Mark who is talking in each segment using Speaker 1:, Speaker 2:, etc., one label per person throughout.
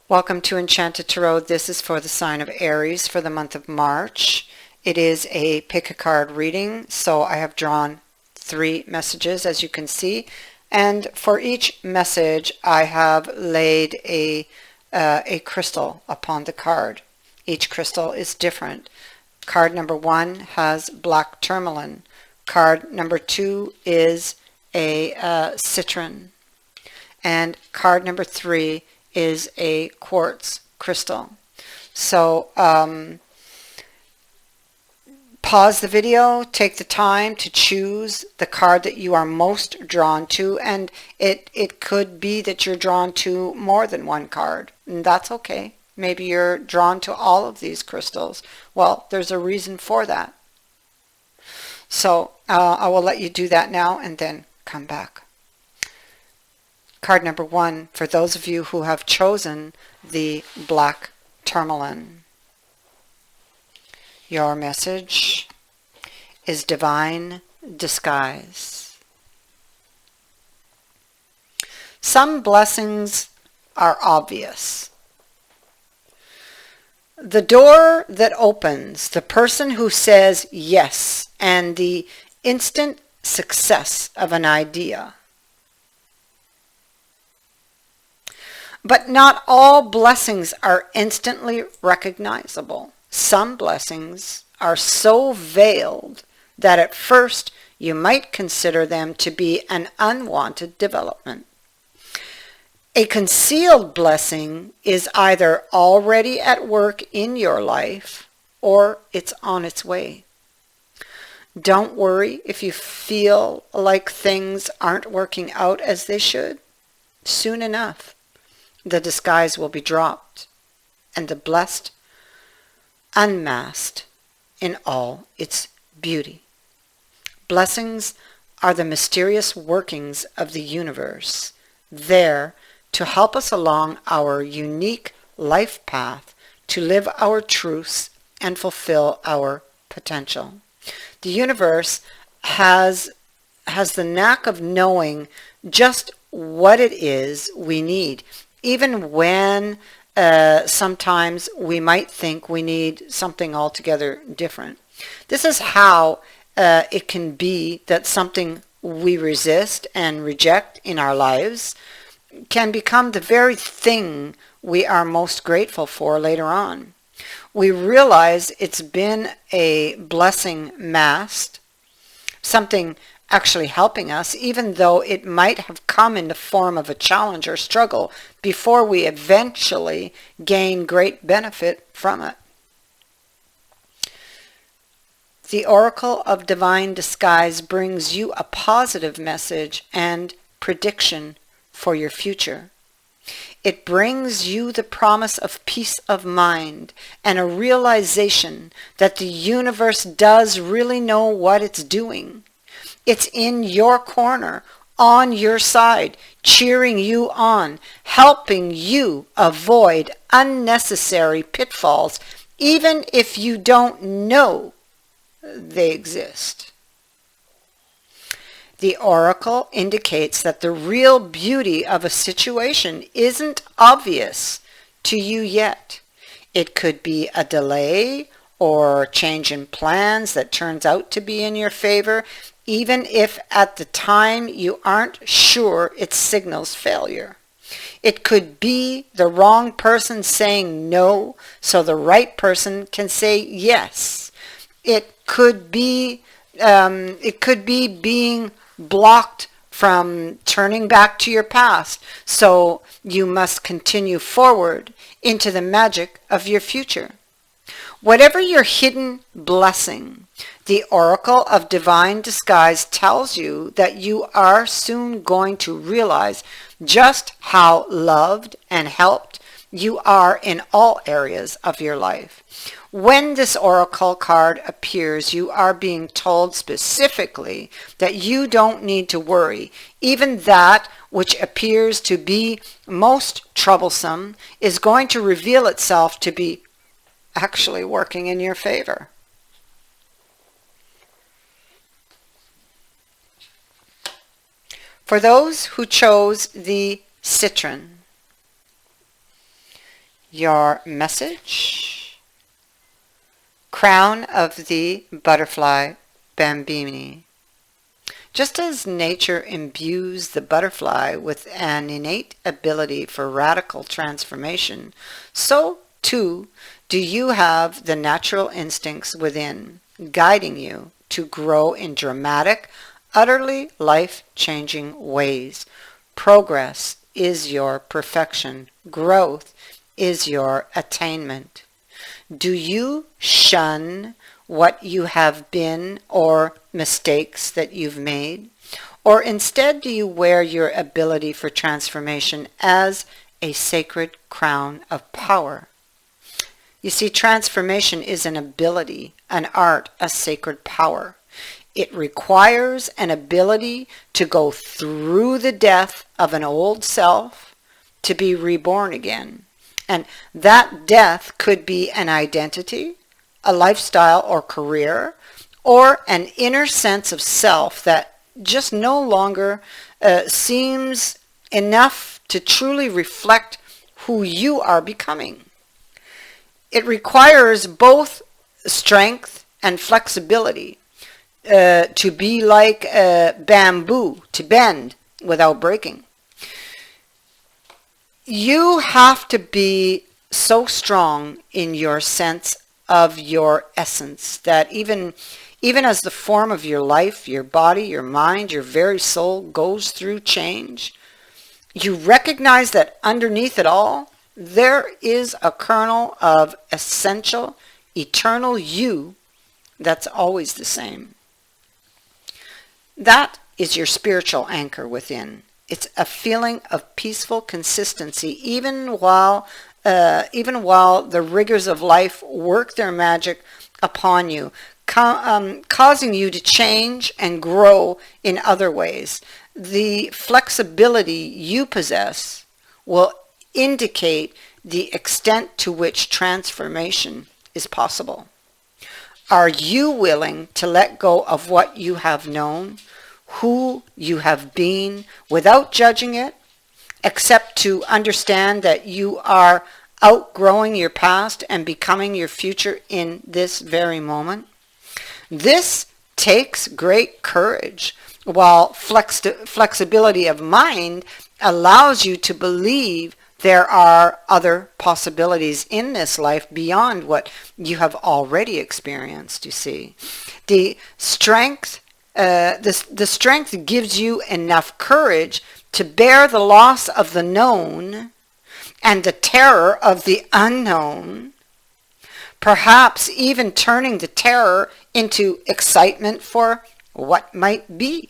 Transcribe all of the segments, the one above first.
Speaker 1: Welcome to Enchanted Tarot. This is for the sign of Aries for the month of March. It is a pick a card reading, so I have drawn 3 messages, as you can see, and for each message I have laid a crystal upon the card. Each crystal is different. Card number 1 has Black Tourmaline. Card number 2 is a Citrine, and card number 3 is a Quartz crystal. So pause the video, take the time to choose the card that you are most drawn to, and it could be that you're drawn to more than one card, and that's okay. Maybe you're drawn to all of these crystals. Well, there's a reason for that. So I will let you do that now and then come back. Card number 1, for those of you who have chosen the Black Tourmaline. Your message is divine disguise. Some blessings are obvious. The door that opens, the person who says yes, and the instant success of an idea. But not all blessings are instantly recognizable. Some blessings are so veiled that at first you might consider them to be an unwanted development. A concealed blessing is either already at work in your life or it's on its way. Don't worry if you feel like things aren't working out as they should. Soon enough, the disguise will be dropped and the blessed unmasked in all its beauty. Blessings are the mysterious workings of the universe, there to help us along our unique life path to live our truths and fulfill our potential. The universe has the knack of knowing just what it is we need, even when sometimes we might think we need something altogether different. This is how it can be that something we resist and reject in our lives can become the very thing we are most grateful for later on. We realize it's been a blessing masked, something actually helping us, even though it might have come in the form of a challenge or struggle before we eventually gain great benefit from it. The Oracle of Divine Disguise brings you a positive message and prediction for your future. It brings you the promise of peace of mind and a realization that the universe does really know what it's doing. It's in your corner, on your side, cheering you on, helping you avoid unnecessary pitfalls, even if you don't know they exist. The oracle indicates that the real beauty of a situation isn't obvious to you yet. It could be a delay or change in plans that turns out to be in your favor, even if at the time you aren't sure it signals failure. It could be the wrong person saying no so the right person can say yes. It could be being blocked from turning back to your past, so you must continue forward into the magic of your future. Whatever your hidden blessing, the Oracle of Divine Disguise tells you that you are soon going to realize just how loved and helped you are in all areas of your life. When this oracle card appears, you are being told specifically that you don't need to worry. Even that which appears to be most troublesome is going to reveal itself to be actually working in your favor. For those who chose the Citrine, your message. Crown of the butterfly bambini. Just as nature imbues the butterfly with an innate ability for radical transformation, so too do you have the natural instincts within, guiding you to grow in dramatic, utterly life-changing ways. Progress is your perfection. Growth is your attainment. Do you shun what you have been or mistakes that you've made? Or instead do you wear your ability for transformation as a sacred crown of power? You see, transformation is an ability, an art, a sacred power. It requires an ability to go through the death of an old self to be reborn again. And that death could be an identity, a lifestyle or career, or an inner sense of self that just no longer seems enough to truly reflect who you are becoming. It requires both strength and flexibility to be like bamboo, to bend without breaking. You have to be so strong in your sense of your essence that even as the form of your life, your body, your mind, your very soul goes through change, you recognize that underneath it all, there is a kernel of essential, eternal you that's always the same. That is your spiritual anchor within. It's a feeling of peaceful consistency, even while the rigors of life work their magic upon you, causing you to change and grow in other ways. The flexibility you possess will indicate the extent to which transformation is possible. Are you willing to let go of what you have known, who you have been, without judging it, except to understand that you are outgrowing your past and becoming your future in this very moment? This takes great courage, while flexibility of mind allows you to believe there are other possibilities in this life beyond what you have already experienced, you see. The strength gives you enough courage to bear the loss of the known and the terror of the unknown, perhaps even turning the terror into excitement for what might be.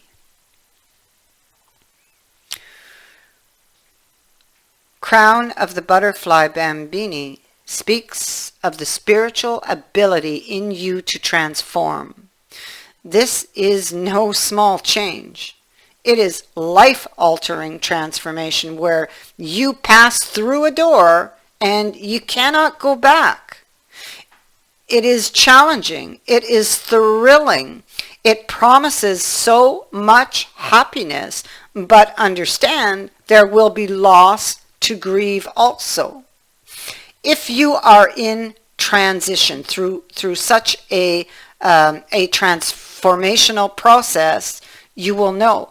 Speaker 1: Crown of the butterfly bambini speaks of the spiritual ability in you to transform. This is no small change. It is life-altering transformation where you pass through a door and you cannot go back. It is challenging. It is thrilling. It promises so much happiness, but understand there will be loss to grieve also. If you are in transition through such a transformational process, you will know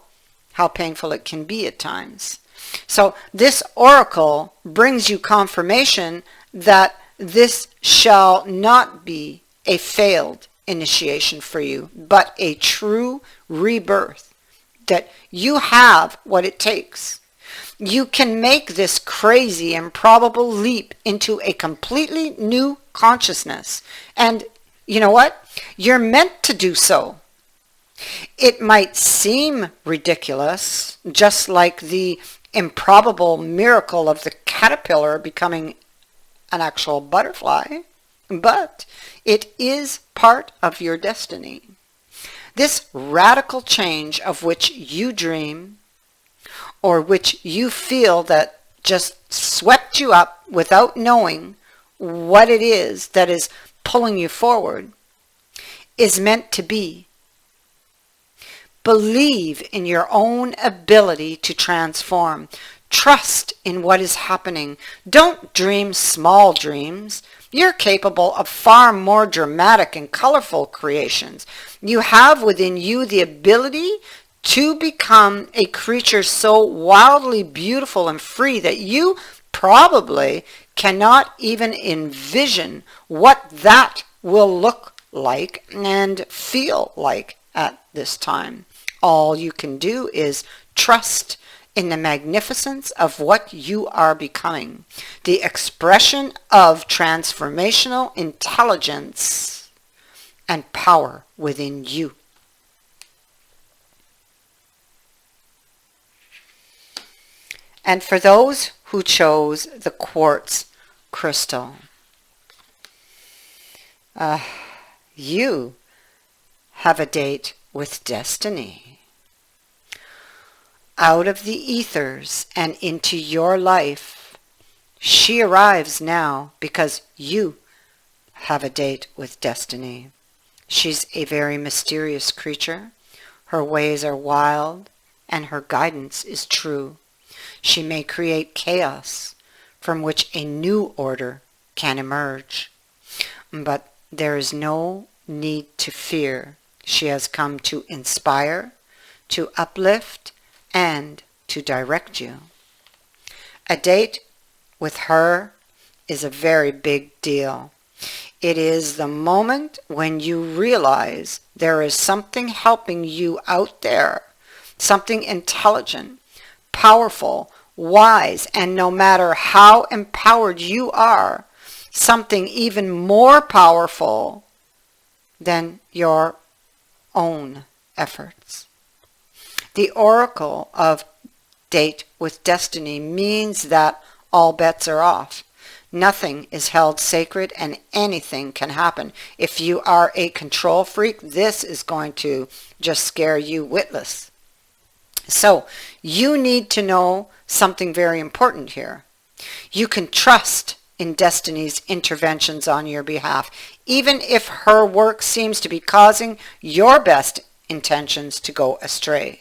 Speaker 1: how painful it can be at times. So this oracle brings you confirmation that this shall not be a failed initiation for you, but a true rebirth, that you have what it takes. You can make this crazy, improbable leap into a completely new consciousness. And you know what? You're meant to do so. It might seem ridiculous, just like the improbable miracle of the caterpillar becoming an actual butterfly, but it is part of your destiny. This radical change of which you dream, or which you feel that just swept you up without knowing what it is that is pulling you forward, is meant to be. Believe in your own ability to transform. Trust in what is happening. Don't dream small dreams. You're capable of far more dramatic and colorful creations. You have within you the ability to become a creature so wildly beautiful and free that you probably cannot even envision what that will look like and feel like at this time. All you can do is trust in the magnificence of what you are becoming, the expression of transformational intelligence and power within you. And for those who chose the quartz crystal, you have a date with destiny. Out of the ethers and into your life, she arrives now because you have a date with destiny. She's a very mysterious creature. Her ways are wild and her guidance is true. She may create chaos from which a new order can emerge. But there is no need to fear. She has come to inspire, to uplift, and to direct you. A date with her is a very big deal. It is the moment when you realize there is something helping you out there, something intelligent, powerful, wise, and no matter how empowered you are, something even more powerful than your own efforts. The oracle of date with destiny means that all bets are off. Nothing is held sacred and anything can happen. If you are a control freak, this is going to just scare you witless. So you need to know something very important here. You can trust in destiny's interventions on your behalf, even if her work seems to be causing your best intentions to go astray.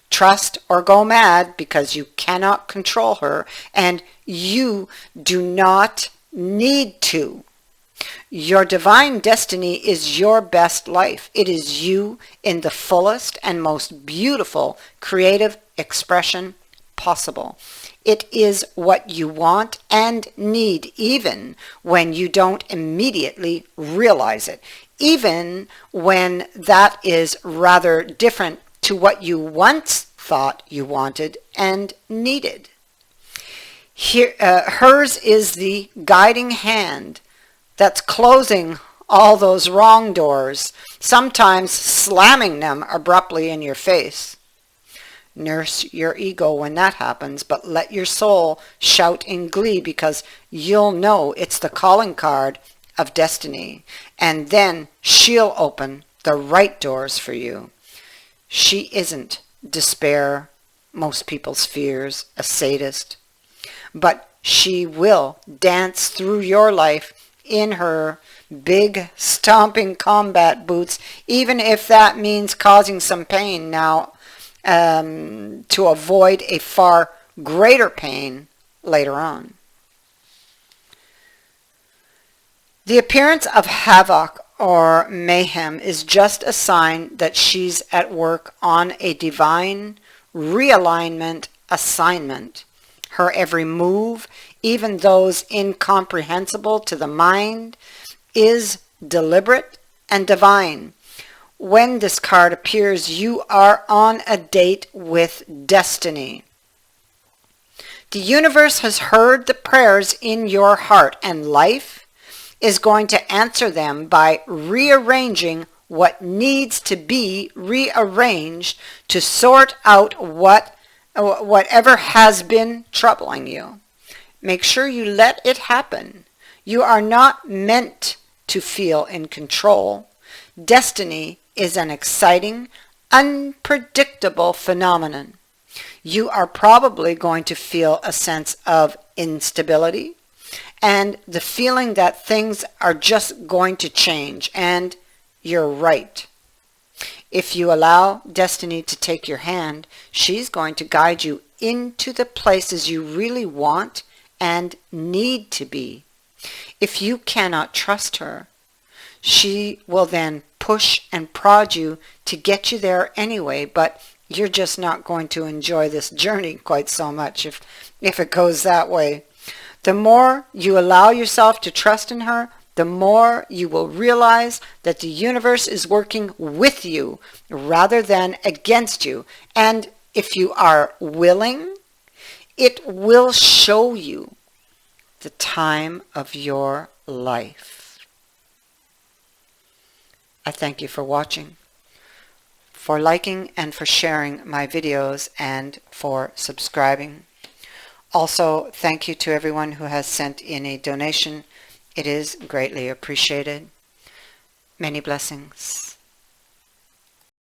Speaker 1: Trust or go mad because you cannot control her and you do not need to. Your divine destiny is your best life. It is you in the fullest and most beautiful creative expression possible. It is what you want and need even when you don't immediately realize it, even when that is rather different to what you once thought you wanted and needed. Here, hers is the guiding hand that's closing all those wrong doors, sometimes slamming them abruptly in your face. Nurse your ego when that happens, but let your soul shout in glee because you'll know it's the calling card of destiny, and then she'll open the right doors for you. She isn't despair, most people's fears, a sadist, but she will dance through your life in her big stomping combat boots, even if that means causing some pain now, to avoid a far greater pain later on. The appearance of havoc or mayhem is just a sign that she's at work on a divine realignment assignment. Her every move, even those incomprehensible to the mind, is deliberate and divine. When this card appears, you are on a date with destiny. The universe has heard the prayers in your heart, and life is going to answer them by rearranging what needs to be rearranged to sort out whatever has been troubling you. Make sure you let it happen. You are not meant to feel in control. Destiny is an exciting, unpredictable phenomenon. You are probably going to feel a sense of instability and the feeling that things are just going to change, and you're right. If you allow destiny to take your hand, she's going to guide you into the places you really want and need to be. If you cannot trust her, she will then push and prod you to get you there anyway, but you're just not going to enjoy this journey quite so much if it goes that way. The more you allow yourself to trust in her, the more you will realize that the universe is working with you rather than against you. And if you are willing, it will show you the time of your life. I thank you for watching, for liking and for sharing my videos, and for subscribing. Also, thank you to everyone who has sent in a donation. It is greatly appreciated. Many blessings.